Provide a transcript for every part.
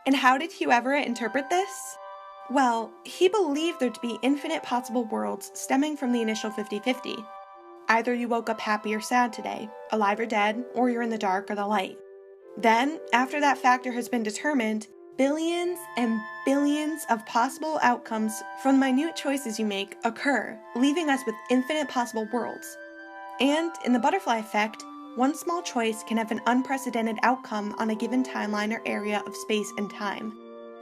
And how did whoever interpret this? Well, he believed there to be infinite possible worlds stemming from the initial 50-50. Either you woke up happy or sad today, alive or dead, or you're in the dark or the light. Then, after that factor has been determined, billions and billions of possible outcomes from minute choices you make occur, leaving us with infinite possible worlds. And, in the butterfly effect, one small choice can have an unprecedented outcome on a given timeline or area of space and time.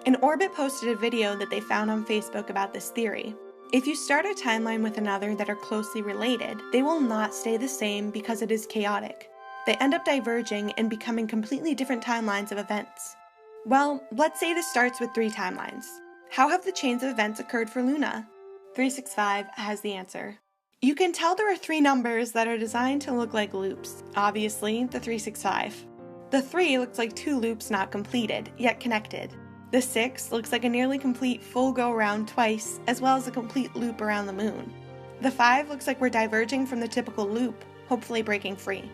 An Orbit posted a video that they found on Facebook about this theory. If you start a timeline with another that are closely related, they will not stay the same because it is chaotic. They end up diverging and becoming completely different timelines of events. Well, let's say this starts with 3 timelines. How have the chains of events occurred for LOONA? 365 has the answer. You can tell there are 3 numbers that are designed to look like loops. Obviously, the 365. The 3 looks like 2 loops not completed, yet connected. The 6 looks like a nearly complete full go-around twice, as well as a complete loop around the moon. The 5 looks like we're diverging from the typical loop, hopefully breaking free.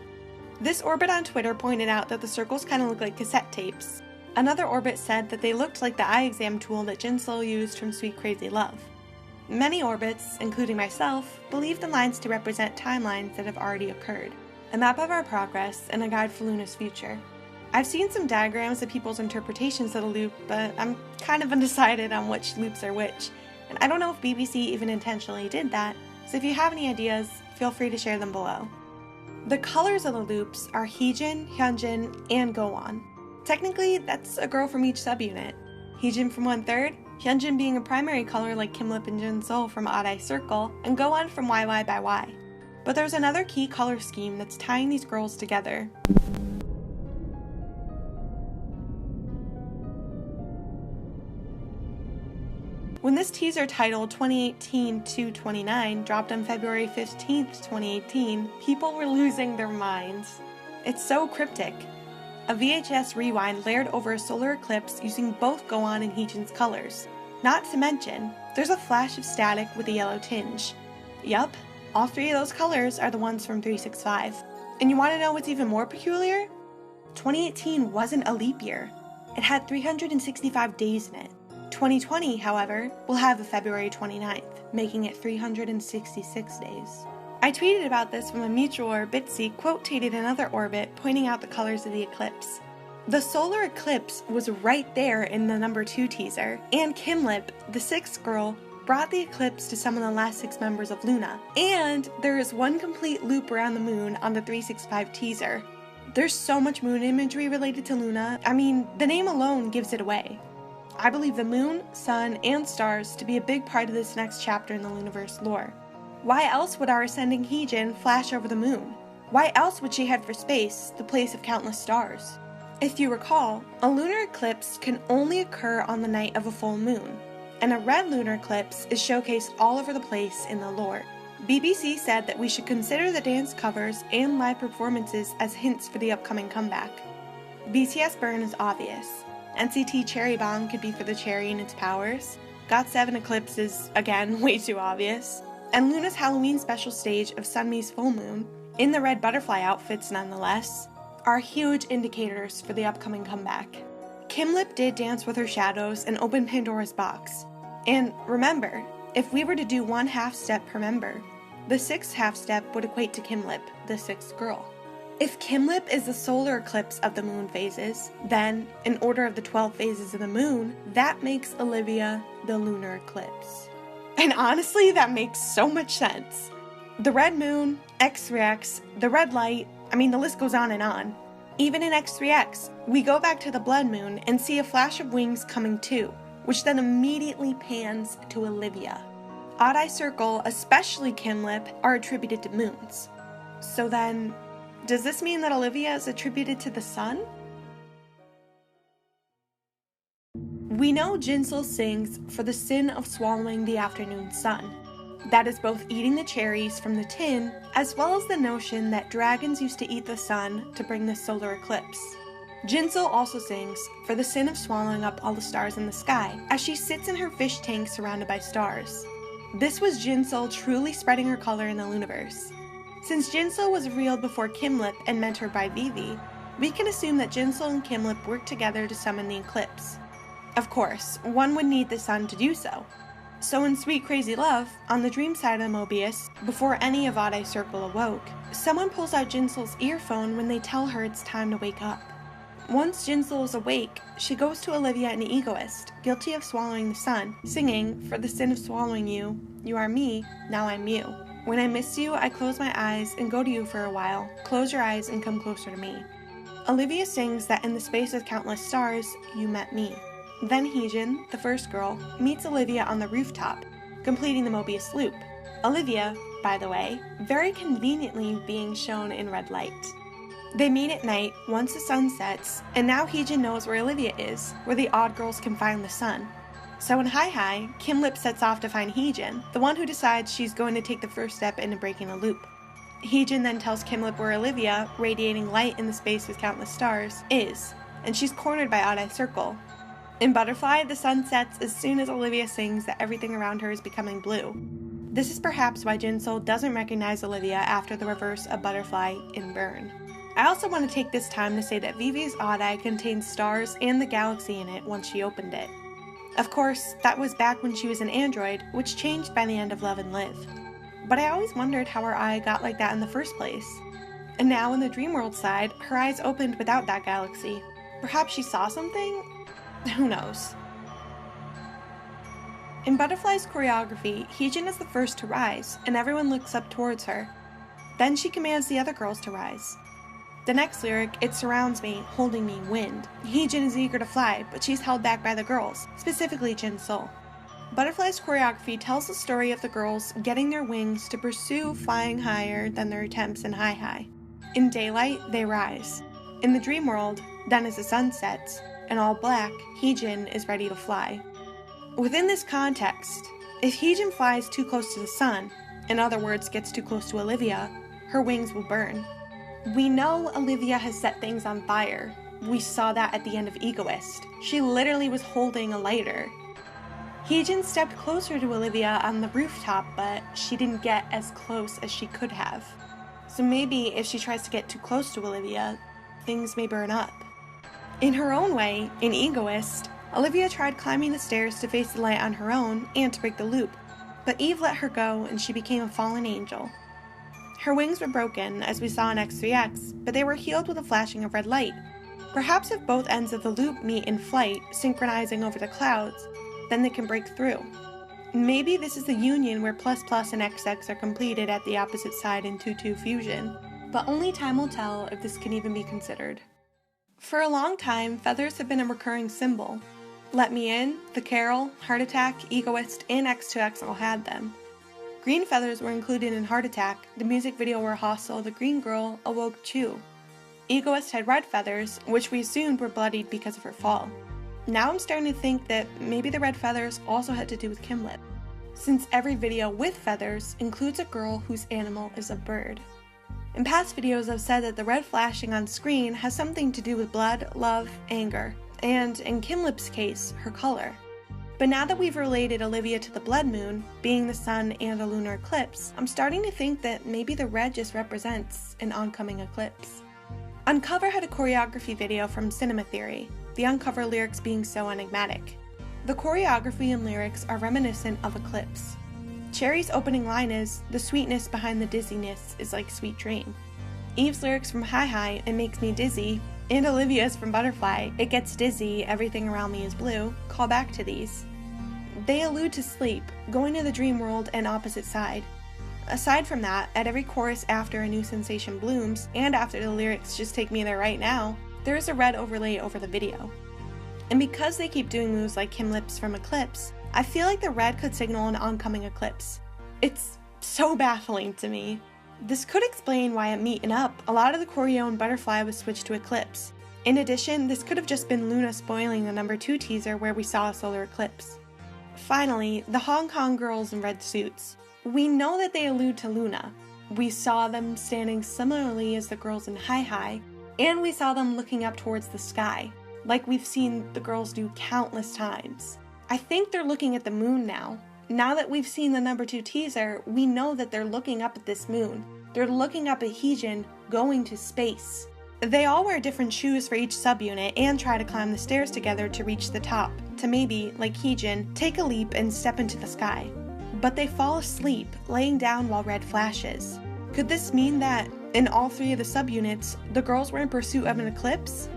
This Orbit on Twitter pointed out that the circles kind of look like cassette tapes. Another Orbit said that they looked like the eye exam tool that Jinsol used from Sweet Crazy Love. Many Orbits, including myself, believe the lines to represent timelines that have already occurred, a map of our progress, and a guide for LOONA's future. I've seen some diagrams of people's interpretations of the loop, but I'm kind of undecided on which loops are which, and I don't know if BBC even intentionally did that, so if you have any ideas, feel free to share them below. The colors of the loops are Heejin, Hyunjin, and Gowon. Technically, that's a girl from each subunit. Heejin from 1/3, Hyunjin being a primary color like Kimlip and Jinsol from Odd Eye Circle, and Gowon from YY by Y. But there's another key color scheme that's tying these girls together. When this teaser titled 2018-29 dropped on February 15th, 2018, people were losing their minds. It's so cryptic. A VHS rewind layered over a solar eclipse using both Gowon and Heejin's colors. Not to mention, there's a flash of static with a yellow tinge. Yup, all 3 of those colors are the ones from 365. And you want to know what's even more peculiar? 2018 wasn't a leap year. It had 365 days in it. 2020, however, will have a February 29th, making it 366 days. I tweeted about this when a mutual or Bitsy quotated another Orbit pointing out the colors of the eclipse. The solar eclipse was right there in the number 2 teaser, and Kimlip, the 6th girl, brought the eclipse to some of the last 6 members of LOONA. And there is one complete loop around the moon on the 365 teaser. There's so much moon imagery related to LOONA, I mean, the name alone gives it away. I believe the moon, sun, and stars to be a big part of this next chapter in the Looniverse lore. Why else would our ascending Heejin flash over the moon? Why else would she head for space, the place of countless stars? If you recall, a lunar eclipse can only occur on the night of a full moon, and a red lunar eclipse is showcased all over the place in the lore. BBC said that we should consider the dance covers and live performances as hints for the upcoming comeback. BTS Burn is obvious. NCT Cherry Bomb could be for the cherry and its powers. GOT7 Eclipse is, again, way too obvious. And LOONA's Halloween special stage of Sunmi's full moon, in the red butterfly outfits nonetheless, are huge indicators for the upcoming comeback. Kimlip did dance with her shadows and open Pandora's box. And remember, if we were to do 1 half-step per member, the 6th half-step would equate to Kimlip, the 6th girl. If Kimlip is the solar eclipse of the moon phases, then, in order of the 12 phases of the moon, that makes Olivia the lunar eclipse. And honestly, that makes so much sense. The red moon, X3X, the red light, I mean the list goes on and on. Even in X3X, we go back to the blood moon and see a flash of wings coming too, which then immediately pans to Olivia. Odd Eye Circle, especially Kimlip, are attributed to moons. So then, does this mean that Olivia is attributed to the sun? We know Jinsol sings for the sin of swallowing the afternoon sun. That is both eating the cherries from the tin, as well as the notion that dragons used to eat the sun to bring the solar eclipse. Jinsol also sings for the sin of swallowing up all the stars in the sky, as she sits in her fish tank surrounded by stars. This was Jinsol truly spreading her color in the Looniverse. Since Jinsol was revealed before Kimlip and mentored by Vivi, we can assume that Jinsol and Kimlip worked together to summon the eclipse. Of course, one would need the sun to do so. So in Sweet Crazy Love, on the dream side of Mobius, before any of Odd Eye Circle awoke, someone pulls out Jinsel's earphone when they tell her it's time to wake up. Once Jinsel is awake, she goes to Olivia and Egoist, guilty of swallowing the sun, singing, "For the sin of swallowing you, you are me, now I'm you. When I miss you, I close my eyes and go to you for a while. Close your eyes and come closer to me." Olivia sings that in the space of countless stars, you met me. Then Heejin, the first girl, meets Olivia on the rooftop, completing the Mobius loop. Olivia, by the way, very conveniently being shown in red light. They meet at night once the sun sets, and now Heejin knows where Olivia is, where the odd girls can find the sun. So in Hi Hi, Kim Lip sets off to find Heejin, the one who decides she's going to take the first step into breaking a loop. Heejin then tells Kim Lip where Olivia, radiating light in the space with countless stars, is, and she's cornered by Odd Eye Circle. In Butterfly, the sun sets as soon as Olivia sings that everything around her is becoming blue. This is perhaps why Jinsel doesn't recognize Olivia after the reverse of Butterfly in Burn. I also want to take this time to say that Vivi's Odd Eye contains stars and the galaxy in it once she opened it. Of course, that was back when she was an android, which changed by the end of Love and Live. But I always wondered how her eye got like that in the first place. And now in the Dreamworld side, her eyes opened without that galaxy. Perhaps she saw something? Who knows? In Butterfly's choreography, Heejin is the first to rise, and everyone looks up towards her. Then she commands the other girls to rise. The next lyric, "It surrounds me, holding me, wind." Heejin is eager to fly, but she's held back by the girls, specifically Jinsol. Butterfly's choreography tells the story of the girls getting their wings to pursue flying higher than their attempts in Hi Hi. In daylight, they rise. In the dream world, then as the sun sets, in all black, Heejin is ready to fly. Within this context, if Heejin flies too close to the sun, in other words gets too close to Olivia, her wings will burn. We know Olivia has set things on fire. We saw that at the end of Egoist. She literally was holding a lighter. Heejin stepped closer to Olivia on the rooftop, but she didn't get as close as she could have. So maybe if she tries to get too close to Olivia, things may burn up. In her own way, in Egoist, Olivia tried climbing the stairs to face the light on her own and to break the loop, but Eve let her go and she became a fallen angel. Her wings were broken, as we saw in X3X, but they were healed with a flashing of red light. Perhaps if both ends of the loop meet in flight, synchronizing over the clouds, then they can break through. Maybe this is the union where Plus Plus and XX are completed at the opposite side in 2-2 fusion, but only time will tell if this can even be considered. For a long time, feathers have been a recurring symbol. Let Me In, The Carol, Heart Attack, Egoist, and X2X all had them. Green feathers were included in Heart Attack, the music video where Hostel, the green girl, awoke Chu. Egoist had red feathers, which we assumed were bloodied because of her fall. Now I'm starting to think that maybe the red feathers also had to do with Kim Lip, since every video with feathers includes a girl whose animal is a bird. In past videos I've said that the red flashing on screen has something to do with blood, love, anger, and, in Kim Lip's case, her color. But now that we've related Olivia to the blood moon, being the sun and a lunar eclipse, I'm starting to think that maybe the red just represents an oncoming eclipse. Uncover had a choreography video from Cinema Theory, the Uncover lyrics being so enigmatic. The choreography and lyrics are reminiscent of Eclipse. Cherry's opening line is, "The sweetness behind the dizziness is like sweet dream." Eve's lyrics from Hi Hi, "It makes me dizzy," and Olivia's from Butterfly, "It gets dizzy, everything around me is blue," call back to these. They allude to sleep, going to the dream world and opposite side. Aside from that, at every chorus after A New Sensation Blooms, and after the lyrics "Just take me there right now," there is a red overlay over the video. And because they keep doing moves like Kim Lip's from Eclipse, I feel like the red could signal an oncoming eclipse. It's so baffling to me. This could explain why at Meetin' Up, a lot of the choreo in Butterfly was switched to Eclipse. In addition, this could have just been LOONA spoiling the number 2 teaser where we saw a solar eclipse. Finally, the Hong Kong girls in red suits. We know that they allude to LOONA. We saw them standing similarly as the girls in Hi Hi, and we saw them looking up towards the sky, like we've seen the girls do countless times. I think they're looking at the moon now. Now that we've seen the number 2 teaser, we know that they're looking up at this moon. They're looking up at Heejin going to space. They all wear different shoes for each subunit and try to climb the stairs together to reach the top. to maybe, like Heejin, take a leap and step into the sky. But they fall asleep, laying down while red flashes. Could this mean that, in all 3 of the subunits, the girls were in pursuit of an eclipse?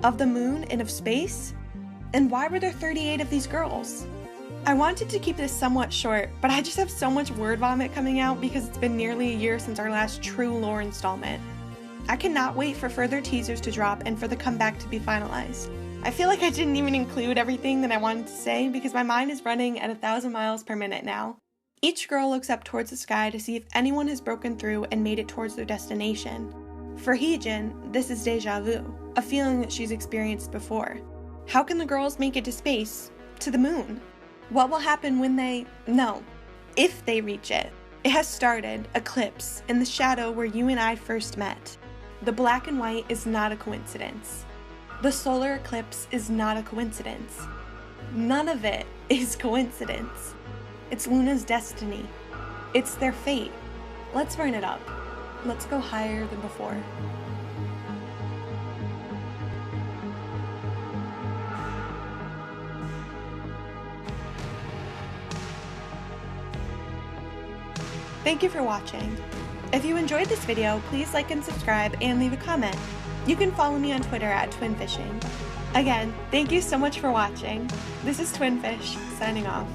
Of the moon and of space? And why were there 38 of these girls? I wanted to keep this somewhat short, but I just have so much word vomit coming out because it's been nearly a year since our last true lore installment. I cannot wait for further teasers to drop and for the comeback to be finalized. I feel like I didn't even include everything that I wanted to say because my mind is running at 1,000 miles per minute now. Each girl looks up towards the sky to see if anyone has broken through and made it towards their destination. For Heejin, this is deja vu, a feeling that she's experienced before. How can the girls make it to space? To the moon? What will happen when if they reach it? It has started, Eclipse, in the shadow where you and I first met. The black and white is not a coincidence. The solar eclipse is not a coincidence. None of it is coincidence. It's LOONA's destiny. It's their fate. Let's burn it up. Let's go higher than before. Thank you for watching. If you enjoyed this video, please like and subscribe and leave a comment. You can follow me on Twitter at Twinfishing. Again, thank you so much for watching. This is Twinfish, signing off.